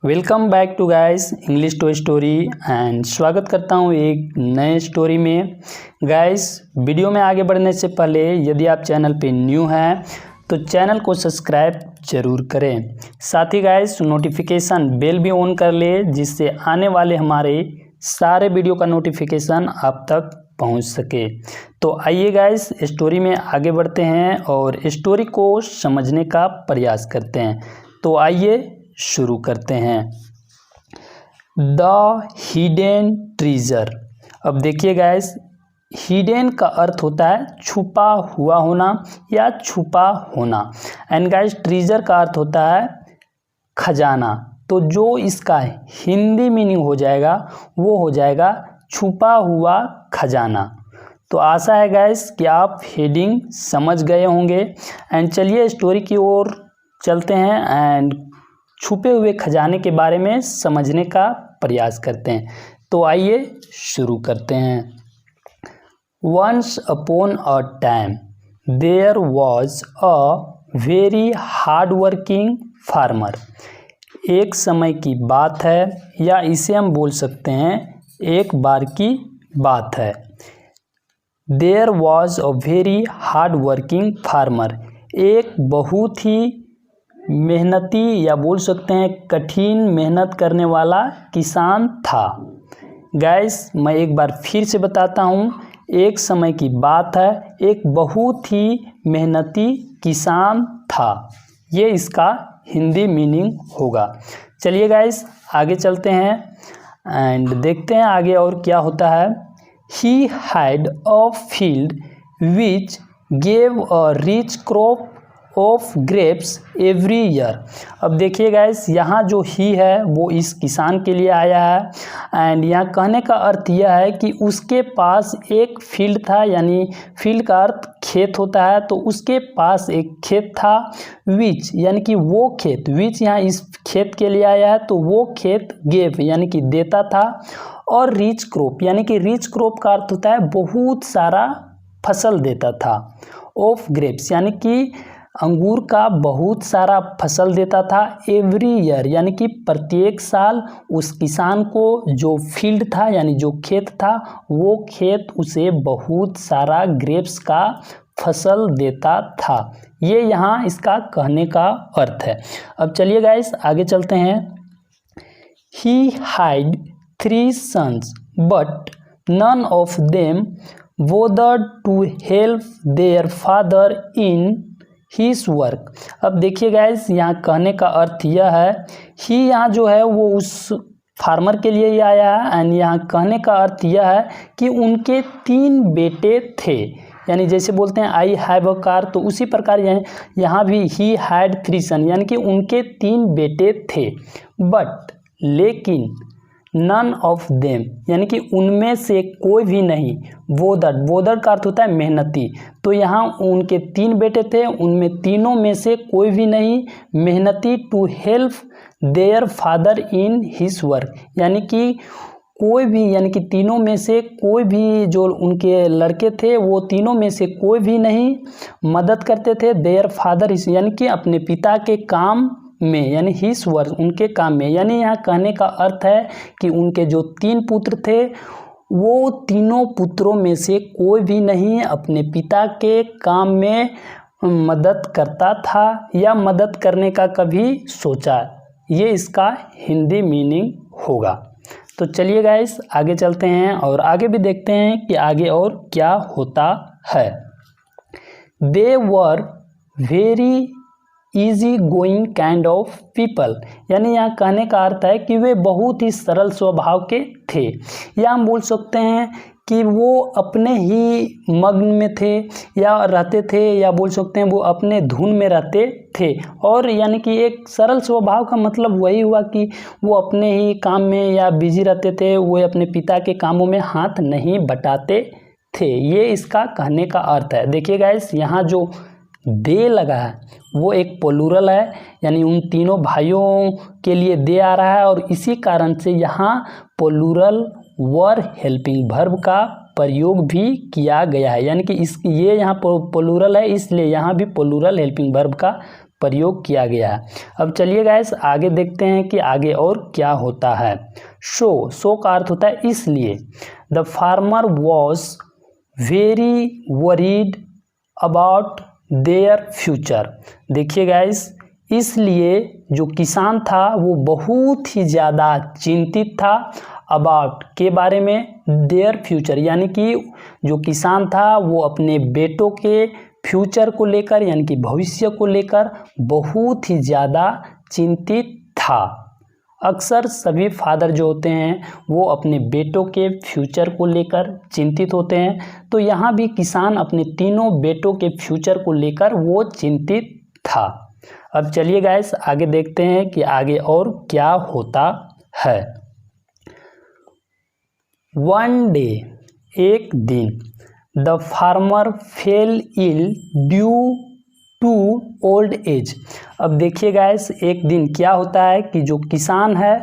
Welcome back to guys English to story and स्वागत करता हूं एक नए स्टोरी में। गाइस वीडियो में आगे बढ़ने से पहले यदि आप चैनल पे न्यू हैं तो चैनल को सब्सक्राइब जरूर करें। साथ ही गाइस नोटिफिकेशन बेल भी ऑन कर ले जिससे आने वाले हमारे सारे वीडियो का नोटिफिकेशन आप तक पहुंच सके। तो आइए गाइस स्टोरी में आगे बढ़ते हैं और स्टोरी को समझने का प्रयास करते हैं। तो आइए शुरू करते हैं। The hidden treasure. अब देखिए गाइस, हिडन का अर्थ होता है छुपा हुआ होना या छुपा होना, एंड गाइस ट्रेजर का अर्थ होता है खजाना। तो जो इसका हिंदी मीनिंग हो जाएगा वो हो जाएगा छुपा हुआ खजाना। तो आशा है गाइस कि आप हेडिंग समझ गए होंगे। एंड चलिए स्टोरी की ओर चलते हैं एंड छुपे हुए खजाने के बारे में समझने का प्रयास करते हैं। तो आइए शुरू करते हैं। Once upon a time there was a very hard working farmer. एक समय की बात है या इसे हम बोल सकते हैं एक बार की बात है। There was a very hard working farmer. एक बहुत ही मेहनती या बोल सकते हैं कठिन मेहनत करने वाला किसान था। गाइस मैं एक बार फिर से बताता हूँ, एक समय की बात है, एक बहुत ही मेहनती किसान था। ये इसका हिंदी मीनिंग होगा। चलिए गाइस आगे चलते हैं एंड देखते हैं आगे और क्या होता है। He had a field which gave a rich crop of grapes every year. अब देखिए गाइस, यहाँ जो ही है वो इस किसान के लिए आया है एंड यहाँ कहने का अर्थ यह है कि उसके पास एक फील्ड था, यानी फील्ड का अर्थ खेत होता है। तो उसके पास एक खेत था, विच यानी कि वो खेत, विच यहाँ इस खेत के लिए आया है तो वो खेत गेव यानी कि देता था, और रिच क्रॉप यानी कि रिच क्रॉप का अर्थ होता है बहुत सारा फसल देता था। ऑफ ग्रेप्स यानी कि अंगूर का बहुत सारा फसल देता था। एवरी ईयर यानी कि प्रत्येक साल उस किसान को जो फील्ड था यानी जो खेत था वो खेत उसे बहुत सारा ग्रेप्स का फसल देता था। ये यहाँ इसका कहने का अर्थ है। अब चलिए गाइस आगे चलते हैं। He had 3 sons but none of them bothered to help their father in his work. अब देखिए गाइस, यहाँ कहने का अर्थ यह है, ही यहाँ जो है वो उस फार्मर के लिए ही आया है एंड यहाँ कहने का अर्थ यह है कि उनके 3 बेटे थे। यानी जैसे बोलते हैं आई हैव अ कार, तो उसी प्रकार यहाँ भी ही हैड 3 सन यानी कि उनके 3 बेटे थे। बट लेकिन नन ऑफ देम यानी कि उनमें से कोई भी नहीं। बोदर का अर्थ होता है मेहनती। तो यहाँ उनके 3 बेटे थे, उनमें तीनों में से कोई भी नहीं मेहनती to help their father in his work, यानी कि कोई भी यानी कि तीनों में से कोई भी जो उनके लड़के थे वो तीनों में से कोई भी नहीं मदद करते थे देयर फादर यानी कि अपने पिता के काम में, यानी हिज वर्क उनके काम में। यानी यहाँ कहने का अर्थ है कि उनके जो 3 पुत्र थे वो तीनों पुत्रों में से कोई भी नहीं अपने पिता के काम में मदद करता था या मदद करने का कभी सोचा। ये इसका हिंदी मीनिंग होगा। तो चलिए गाइस आगे चलते हैं और आगे भी देखते हैं कि आगे और क्या होता है। They were very easy going kind of people. यानी यहाँ कहने का अर्थ है कि वे बहुत ही सरल स्वभाव के थे, या हम बोल सकते हैं कि वो अपने ही मग्न में थे या रहते थे, या बोल सकते हैं वो अपने धुन में रहते थे। और यानी कि एक सरल स्वभाव का मतलब वही हुआ कि वो अपने ही काम में या बिजी रहते थे, वो अपने पिता के कामों में हाथ नहीं बटाते थे। ये इसका कहने का अर्थ है। देखिए गाइस, यहाँ जो दे लगा है वो एक प्लूरल है, यानी उन तीनों भाइयों के लिए दे आ रहा है, और इसी कारण से यहाँ प्लूरल वर हेल्पिंग वर्ब का प्रयोग भी किया गया है। यानी कि ये यहाँ प्लूरल है इसलिए यहाँ भी प्लूरल हेल्पिंग वर्ब का प्रयोग किया गया है। अब चलिए गाइस आगे देखते हैं कि आगे और क्या होता है। सो का अर्थ होता है इसलिए। The farmer was very worried about their future. देखिए गाइस, इसलिए जो किसान था वो बहुत ही ज़्यादा चिंतित था अबाउट के बारे में, देयर फ्यूचर यानी कि जो किसान था वो अपने बेटों के फ्यूचर को लेकर यानी कि भविष्य को लेकर बहुत ही ज़्यादा चिंतित था। अक्सर सभी फादर जो होते हैं वो अपने बेटों के फ्यूचर को लेकर चिंतित होते हैं, तो यहाँ भी किसान अपने तीनों बेटों के फ्यूचर को लेकर वो चिंतित था। अब चलिए गाइस आगे देखते हैं कि आगे और क्या होता है। वन डे, एक दिन, the farmer fell ill due to old age. अब देखिए गाइस, एक दिन क्या होता है कि जो किसान है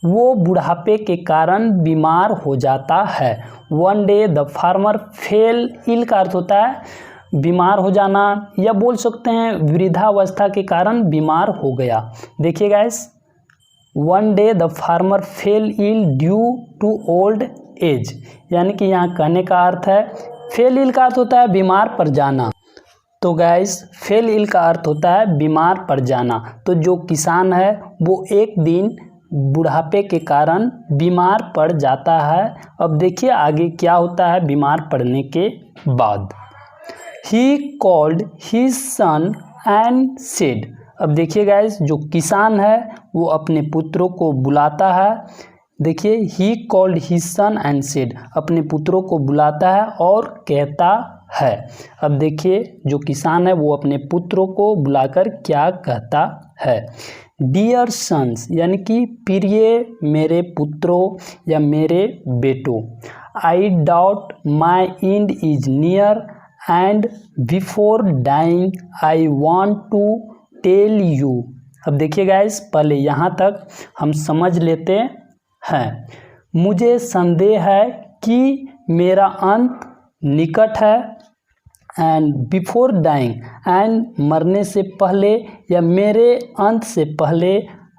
वो बुढ़ापे के कारण बीमार हो जाता है। One day the farmer fell ill का अर्थ होता है बीमार हो जाना, या बोल सकते हैं वृद्धावस्था के कारण बीमार हो गया। देखिए guys, one day the farmer fell ill due to old age, यानी कि यहाँ कहने का अर्थ है, फेल इल का अर्थ होता है बीमार पड़ जाना। तो गाइस फेल इल का अर्थ होता है बीमार पड़ जाना। तो जो किसान है वो एक दिन बुढ़ापे के कारण बीमार पड़ जाता है। अब देखिए आगे क्या होता है बीमार पड़ने के बाद। He called his son and said. अब देखिए गाइस, जो किसान है वो अपने पुत्रों को बुलाता है। देखिए, he called his son and said, अपने पुत्रों को बुलाता है और कहता है। अब देखिए, जो किसान है वो अपने पुत्रों को बुलाकर क्या कहता है। डियर सन्स, यानी कि प्रिय मेरे पुत्रों या मेरे बेटों, I doubt my end is near and before dying I want to tell you. अब देखिए गाइस, पहले यहाँ तक हम समझ लेते हैं। मुझे संदेह है कि मेरा अंत निकट है, एंड बिफोर डाइंग, एंड मरने से पहले या मेरे अंत से पहले,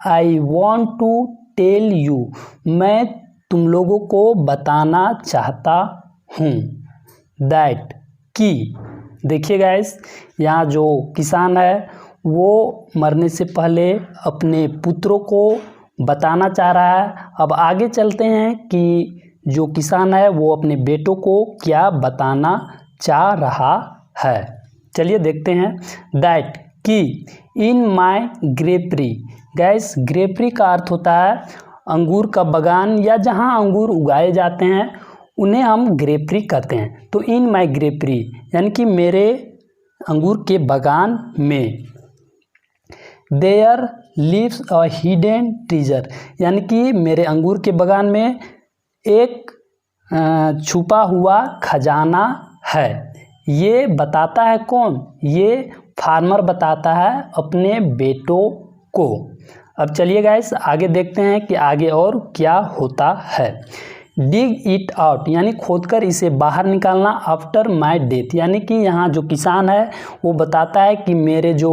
I want to tell you, मैं तुम लोगों को बताना चाहता हूँ। दैट, कि। देखिए गाइस, यहाँ जो किसान है वो मरने से पहले अपने पुत्रों को बताना चाह रहा है। अब आगे चलते हैं कि जो किसान है वो अपने बेटों को क्या बताना चाह रहा है। चलिए देखते हैं। दैट, कि इन माई ग्रेपरी। गैस, ग्रेपरी का अर्थ होता है अंगूर का बागान या जहाँ अंगूर उगाए जाते हैं उन्हें हम ग्रेपरी कहते हैं। तो इन माई ग्रेपरी यानी कि मेरे अंगूर के बागान में, there lives a hidden treasure, यानी कि मेरे अंगूर के बागान में एक छुपा हुआ खजाना है। ये बताता है कौन? ये फार्मर बताता है अपने बेटों को। अब चलिए गाइस आगे देखते हैं कि आगे और क्या होता है। डिग इट आउट, यानी खोदकर इसे बाहर निकालना। आफ्टर माई डेथ, यानी कि यहाँ जो किसान है वो बताता है कि मेरे जो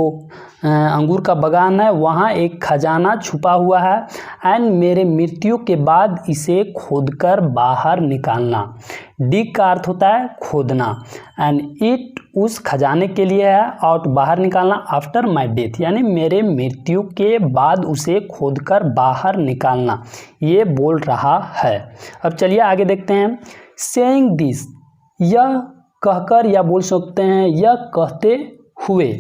अंगूर का बागान है वहाँ एक खजाना छुपा हुआ है, एंड मेरे मृत्यु के बाद इसे खोदकर बाहर निकालना। डिग का अर्थ होता है खोदना, एंड इट उस खजाने के लिए है, आउट बाहर निकालना, आफ्टर माई डेथ यानी मेरे मृत्यु के बाद उसे खोदकर बाहर निकालना, ये बोल रहा है। अब चलिए आगे देखते हैं। सेइंग दिस, यह कहकर या बोल सकते हैं यह कहते हुए,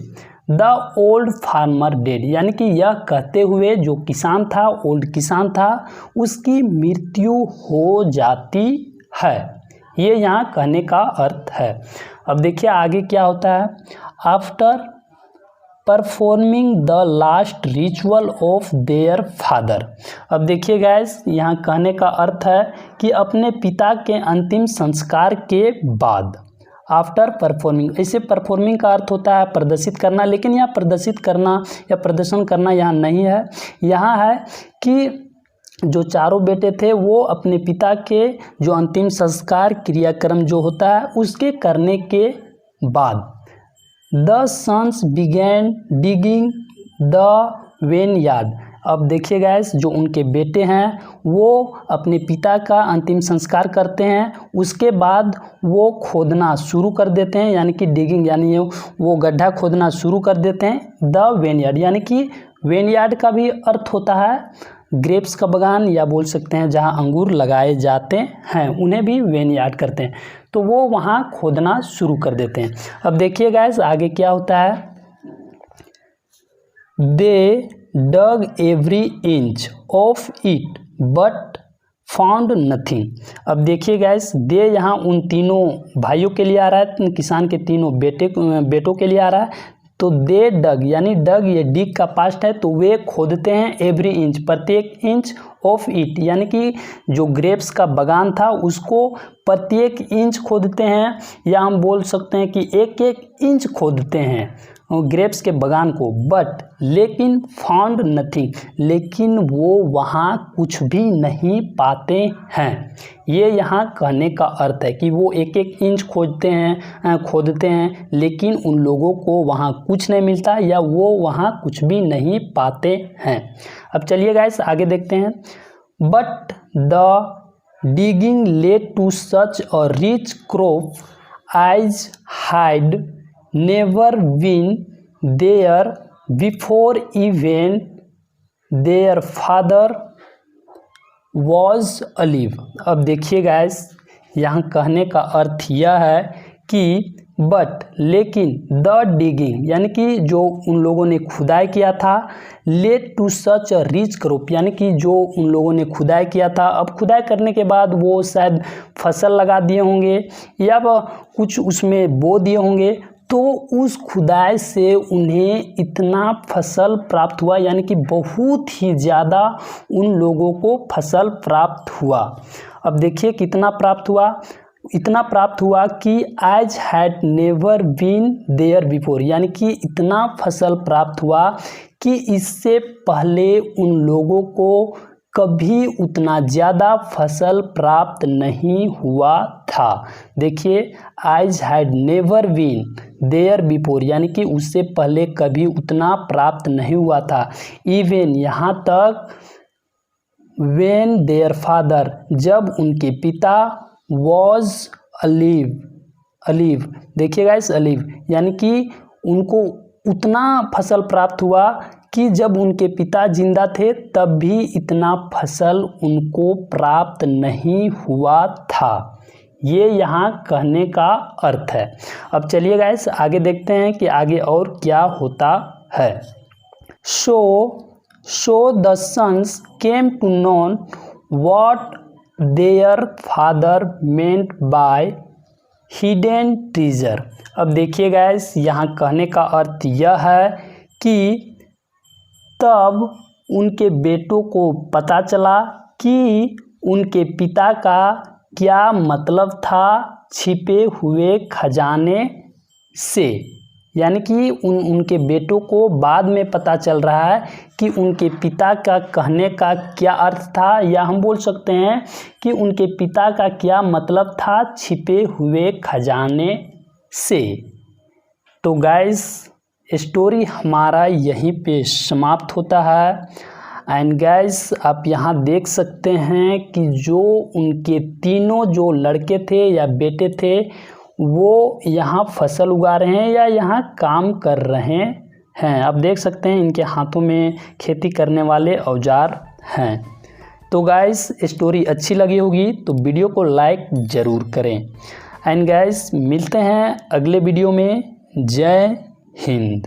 द ओल्ड फार्मर डेड, यानी कि यह कहते हुए जो किसान था, ओल्ड किसान था, उसकी मृत्यु हो जाती है। ये यहाँ कहने का अर्थ है। अब देखिए आगे क्या होता है। After performing the last ritual of their father. अब देखिए गाइस, यहाँ कहने का अर्थ है कि अपने पिता के अंतिम संस्कार के बाद। आफ्टर परफॉर्मिंग, ऐसे परफॉर्मिंग का अर्थ होता है प्रदर्शित करना, लेकिन यहाँ प्रदर्शित करना या प्रदर्शन करना यहाँ नहीं है। यहाँ है कि जो चारों बेटे थे वो अपने पिता के जो अंतिम संस्कार क्रियाक्रम जो होता है उसके करने के बाद, the sons began digging the vineyard. अब देखिए गाइस, जो उनके बेटे हैं वो अपने पिता का अंतिम संस्कार करते हैं, उसके बाद वो खोदना शुरू कर देते हैं, यानी कि डिगिंग, यानी वो गड्ढा खोदना शुरू कर देते हैं। द वेनयार्ड, यानी कि वेनयार्ड का भी अर्थ होता है ग्रेप्स का बागान, या बोल सकते हैं जहां अंगूर लगाए जाते हैं, उन्हें भी वेनयार्ड करते हैं। तो वो वहां खोदना शुरू कर देते हैं। अब देखिए गाइस आगे क्या होता है। दे dug every inch of it but found nothing। अब देखिए गैस, दे यहाँ उन तीनों भाइयों के लिए आ रहा है, किसान के तीनों बेटों के लिए आ रहा है। तो दे डग, यानी डग ये डिग का पास्ट है, तो वे खोदते हैं एवरी इंच, प्रत्येक इंच ऑफ इट, यानी कि जो ग्रेप्स का बागान था उसको प्रत्येक इंच खोदते हैं, या हम बोल सकते हैं कि एक एक इंच खोदते हैं ग्रेप्स के बागान को। बट लेकिन फाउंड नथिंग, लेकिन वो वहाँ कुछ भी नहीं पाते हैं। ये यहाँ कहने का अर्थ है कि वो एक एक इंच खोदते हैं, लेकिन उन लोगों को वहाँ कुछ नहीं मिलता, या वो वहाँ कुछ भी नहीं पाते हैं। अब चलिए गाइस आगे देखते हैं। But the digging led to such a rich crop as had never been there before, even their father was alive। अब देखिए गाइस, यहाँ कहने का अर्थ यह है कि बट, लेकिन द डिगिंग, यानी कि जो उन लोगों ने खुदाई किया था, led to such a rich crop, यानी कि जो उन लोगों ने खुदाई किया था, अब खुदाई करने के बाद वो शायद फसल लगा दिए होंगे या कुछ उसमें बो दिए होंगे, तो उस खुदाई से उन्हें इतना फसल प्राप्त हुआ, यानी कि बहुत ही ज़्यादा उन लोगों को फसल प्राप्त हुआ। अब देखिए कितना प्राप्त हुआ, इतना प्राप्त हुआ कि as had never been there before, यानी कि इतना फसल प्राप्त हुआ कि इससे पहले उन लोगों को कभी उतना ज़्यादा फसल प्राप्त नहीं हुआ था। देखिए, as had never been there before, यानी कि उससे पहले कभी उतना प्राप्त नहीं हुआ था। इवन, यहाँ तक व्हेन देयर फादर, जब उनके पिता वॉज अलीव, देखिए गाइस अलीव, यानी कि उनको उतना फसल प्राप्त हुआ कि जब उनके पिता जिंदा थे तब भी इतना फसल उनको प्राप्त नहीं हुआ था। ये यहाँ कहने का अर्थ है। अब चलिए गाइस आगे देखते हैं कि आगे और क्या होता है। So the sons came to known what their father meant by hidden treasure. अब देखिए गाइस, यहाँ कहने का अर्थ यह है कि तब उनके बेटों को पता चला कि उनके पिता का क्या मतलब था छिपे हुए खजाने से, यानी कि उनके बेटों को बाद में पता चल रहा है कि उनके पिता का कहने का क्या अर्थ था, या हम बोल सकते हैं कि उनके पिता का क्या मतलब था छिपे हुए खजाने से। तो गाइस, स्टोरी हमारा यहीं पे समाप्त होता है। एंड गाइस, आप यहाँ देख सकते हैं कि जो उनके तीनों जो लड़के थे या बेटे थे, वो यहाँ फसल उगा रहे हैं या यहाँ काम कर रहे हैं। आप देख सकते हैं इनके हाथों में खेती करने वाले औजार हैं। तो गाइस, स्टोरी अच्छी लगी होगी तो वीडियो को लाइक ज़रूर करें। एंड गाइस, मिलते हैं अगले वीडियो में। जय हिंद।